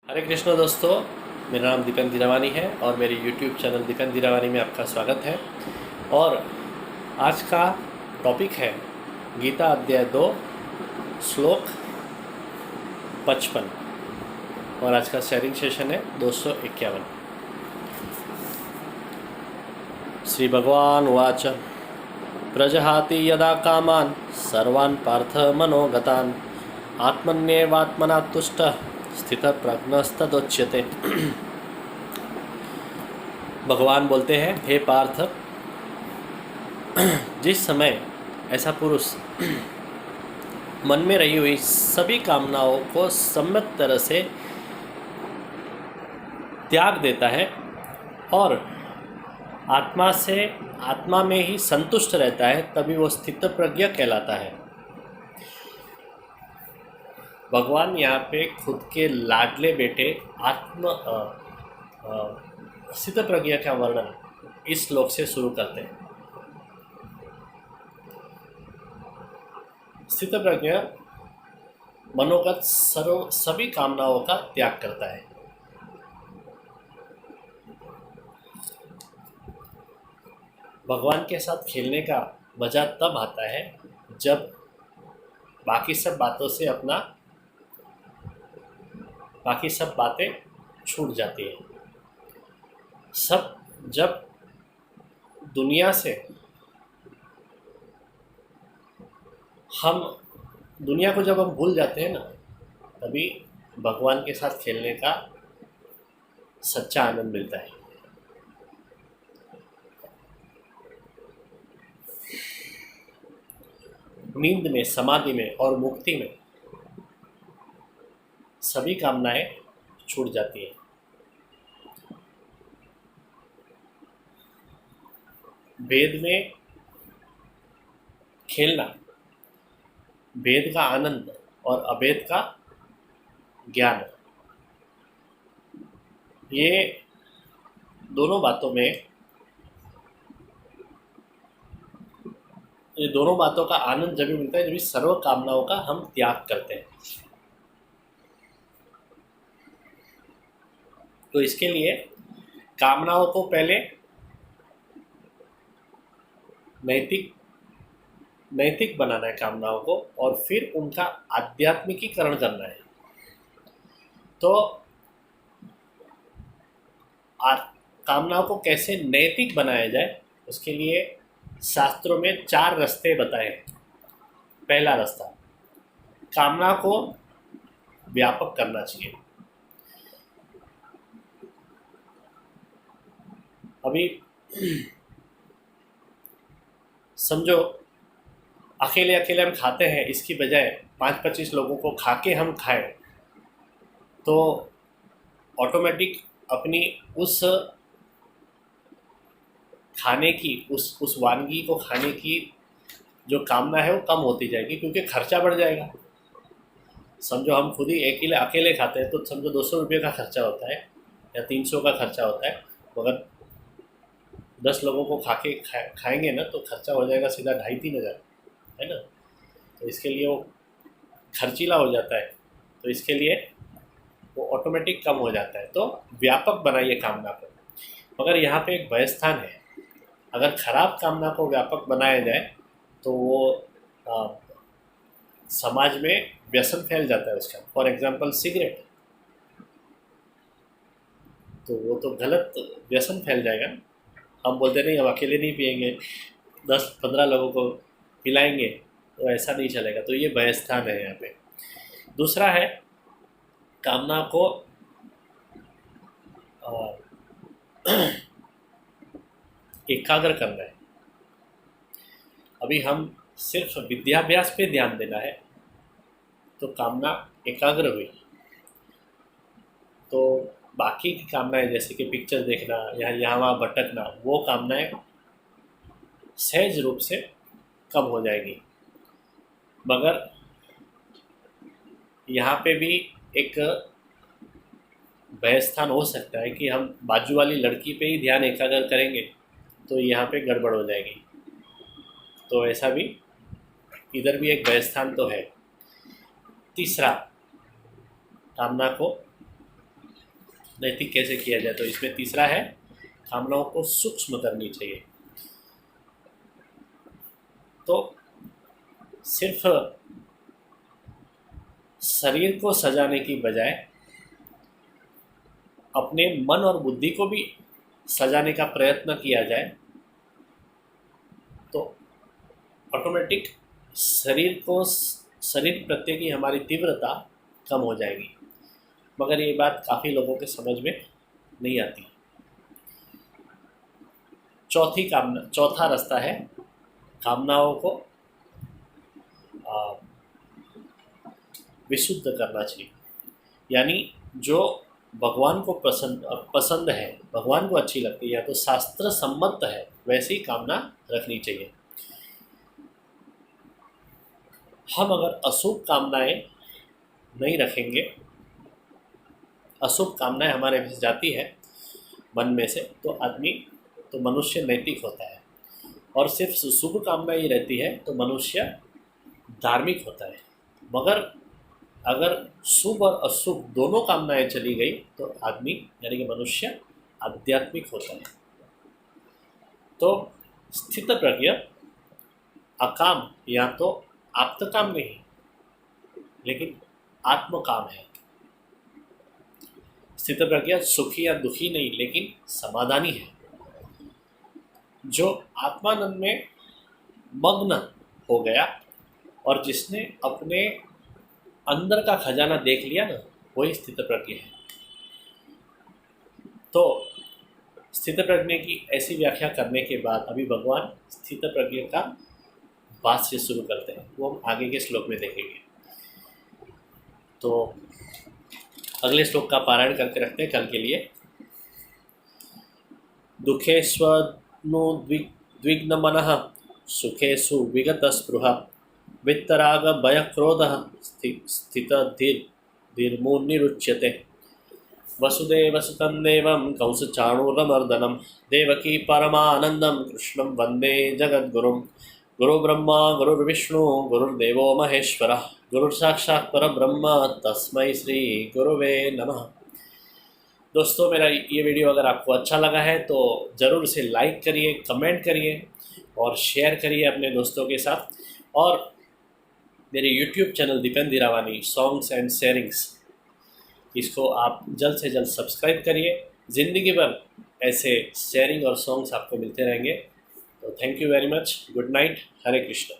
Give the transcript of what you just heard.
हरे कृष्ण दोस्तों, मेरा नाम दीपक धीरावानी है और मेरे YouTube चैनल दीपक धीरावानी में आपका स्वागत है। और आज का टॉपिक है गीता अध्याय 2 श्लोक 55 और आज का शेयरिंग सेशन है 251। श्री भगवान उवाच प्रजहाति यदा कामान् सर्वान् पार्थ मनोगतान् आत्मन्येवात्मना तुष्टः स्थित प्रज्ञस्तदोच्यते। भगवान बोलते हैं, हे पार्थ, जिस समय ऐसा पुरुष मन में रही हुई सभी कामनाओं को सम्यक तरह से त्याग देता है और आत्मा में ही संतुष्ट रहता है, तभी वो स्थित प्रज्ञ कहलाता है। भगवान यहाँ पे खुद के लाडले बेटे स्थित प्रज्ञा का वर्णन इस श्लोक से शुरू करते हैं। स्थित प्रज्ञा मनोगत सभी कामनाओं का त्याग करता है। भगवान के साथ खेलने का मजा तब आता है जब बाकी सब बातें छूट जाती हैं। जब दुनिया को जब हम भूल जाते हैं ना, तभी भगवान के साथ खेलने का सच्चा आनंद मिलता है। नींद में, समाधि में और मुक्ति में सभी कामनाएं छूट जाती हैं। वेद में खेलना, वेद का आनंद और अवेद का ज्ञान, ये दोनों बातों का आनंद जब भी मिलता है जब सर्व कामनाओं का हम त्याग करते हैं। तो इसके लिए कामनाओं को पहले नैतिक बनाना है कामनाओं को, और फिर उनका आध्यात्मिकीकरण करना है। तो कामनाओं को कैसे नैतिक बनाया जाए, उसके लिए शास्त्रों में 4 रास्ते बताए हैं। पहला रास्ता, कामना को व्यापक करना चाहिए। अभी समझो अकेले हम खाते हैं, इसकी बजाय 5-25 लोगों को खाके हम खाएं तो ऑटोमेटिक अपनी उस खाने की उस वानगी को खाने की जो कामना है वो कम होती जाएगी, क्योंकि खर्चा बढ़ जाएगा। समझो हम खुद ही अकेले खाते हैं तो समझो 200 रुपये का खर्चा होता है या 300 का खर्चा होता है, मगर 10 लोगों को खाएंगे ना तो खर्चा हो जाएगा सीधा 2,500-3 हज़ार, है ना। तो इसके लिए वो खर्चीला हो जाता है, तो इसके लिए वो ऑटोमेटिक कम हो जाता है। तो व्यापक बनाइए कामना को। मगर यहाँ पे एक भय स्थान है, अगर खराब कामना को व्यापक बनाया जाए तो वो समाज में व्यसन फैल जाता है उसका। फॉर एग्जांपल सिगरेट, तो वो तो गलत व्यसन फैल जाएगा। हम बोलते नहीं, हम अकेले नहीं पिएंगे, 10-15 लोगों को पिलाएंगे, तो ऐसा नहीं चलेगा। तो ये भय स्थान है यहाँ पे। दूसरा है, कामना को एकाग्र करना है। अभी हम सिर्फ विद्याभ्यास पे ध्यान देना है तो कामना एकाग्र हुई, तो बाकी की कामनाएं जैसे कि पिक्चर देखना या यहाँ वहाँ भटकना, वो कामनाएं सहज रूप से कम हो जाएगी। मगर यहाँ पे भी एक भय स्थान हो सकता है कि हम बाजू वाली लड़की पे ही ध्यान एकाग्र करेंगे तो यहाँ पे गड़बड़ हो जाएगी। तो ऐसा भी, इधर भी एक भय स्थान तो है। तीसरा, कामना को नैतिक कैसे किया जाए, तो इसमें तीसरा है कामनाओं को सूक्ष्म करनी चाहिए। तो सिर्फ शरीर को सजाने की बजाय अपने मन और बुद्धि को भी सजाने का प्रयत्न किया जाए तो ऑटोमेटिक शरीर प्रत्ये की हमारी तीव्रता कम हो जाएगी। मगर ये बात काफ़ी लोगों के समझ में नहीं आती। चौथा रास्ता है कामनाओं को विशुद्ध करना चाहिए। यानी जो भगवान को पसंद है, भगवान को अच्छी लगती है या तो शास्त्र सम्मत है, वैसी कामना रखनी चाहिए। हम अगर अशुभ कामनाएं नहीं रखेंगे, अशुभ कामनाएं हमारे में जाती है मन में से, तो मनुष्य नैतिक होता है। और सिर्फ शुभ कामना ही रहती है तो मनुष्य धार्मिक होता है। मगर अगर शुभ और अशुभ दोनों कामनाएं चली गई तो आदमी यानी कि मनुष्य आध्यात्मिक होता है। तो स्थित प्रज्ञ अकाम या तो आप्तकाम नहीं लेकिन आत्मकाम है। स्थित प्रज्ञ सुखी या दुखी नहीं लेकिन समाधानी है। जो आत्मानंद में मग्न हो गया और जिसने अपने अंदर का खजाना देख लिया ना, वही स्थित प्रज्ञ है। तो स्थित प्रज्ञ की ऐसी व्याख्या करने के बाद अभी भगवान स्थित प्रज्ञ का बात से शुरू करते हैं, वो हम आगे के श्लोक में देखेंगे। तो अगले श्लोक का पारायण करके रखते हैं कल के लिए। दुखेष्वनुद्विग्न मनः सुखेषु विगत स्पृहा वित्तराग भय क्रोध स्थित धीर्मुनिरुच्यते। वसुदेवसुतं देवं कंसचाणूरमर्दनं देवकी परमानंदं कृष्णं वंदे जगद्गुरुं। गुरुब्रह्मा गुरुर्विष्णु गुरुर्देवो महेश्वरः गुरुर्साक्षात् परब्रह्म तस्मै श्री गुरुवे नमः। दोस्तों, मेरा ये वीडियो अगर आपको अच्छा लगा है तो ज़रूर इसे लाइक करिए, कमेंट करिए और शेयर करिए अपने दोस्तों के साथ। और मेरे YouTube channel Dipen Dhirawani songs and sharings, इसको आप जल्द से जल्द सब्सक्राइब करिए। ज़िंदगी भर ऐसे शेयरिंग और सॉन्ग्स आपको मिलते रहेंगे। तो thank you very much. Good night. Hare Krishna.